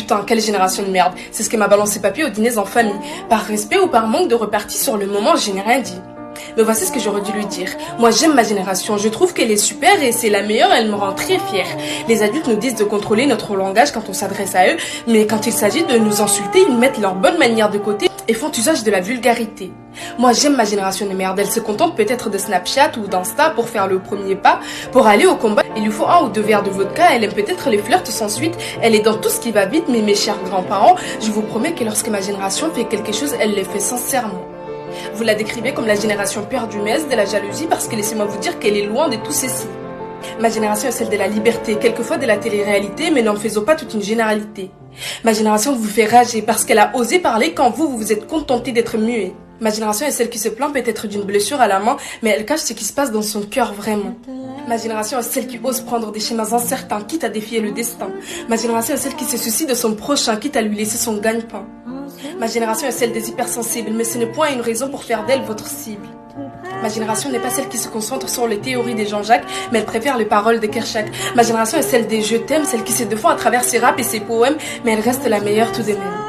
putain, quelle génération de merde. C'est ce que m'a balancé papy aux dîners en famille. Par respect ou par manque de repartie sur le moment, je n'ai rien dit. Mais voici ce que j'aurais dû lui dire. Moi, j'aime ma génération. Je trouve qu'elle est super et c'est la meilleure. Elle me rend très fière. Les adultes nous disent de contrôler notre langage quand on s'adresse à eux. Mais quand il s'agit de nous insulter, ils mettent leur bonne manière de côté et font usage de la vulgarité. Moi, j'aime ma génération de merde. Elle se contente peut-être de Snapchat ou d'Insta pour faire le premier pas. Pour aller au combat, il lui faut 1 ou 2 verres de vodka. Elle aime peut-être les flirts sans suite. Elle est dans tout ce qui va vite. Mais mes chers grands-parents, je vous promets que lorsque ma génération fait quelque chose, elle le fait sincèrement. Vous la décrivez comme la génération perdumesse de la jalousie parce que laissez-moi vous dire qu'elle est loin de tout ceci. Ma génération est celle de la liberté, quelquefois de la télé-réalité, mais n'en faisons pas toute une généralité. Ma génération vous fait rager parce qu'elle a osé parler quand vous vous êtes contenté d'être muet. Ma génération est celle qui se plaint peut-être d'une blessure à la main, mais elle cache ce qui se passe dans son cœur vraiment. Ma génération est celle qui ose prendre des chemins incertains, quitte à défier le destin. Ma génération est celle qui se soucie de son prochain, quitte à lui laisser son gagne-pain. Ma génération est celle des hypersensibles, mais ce n'est point une raison pour faire d'elle votre cible. Ma génération n'est pas celle qui se concentre sur les théories des Jean-Jacques, mais elle préfère les paroles de Kershak. Ma génération est celle des je t'aime, celle qui se défend à travers ses raps et ses poèmes, mais elle reste la meilleure tout de même.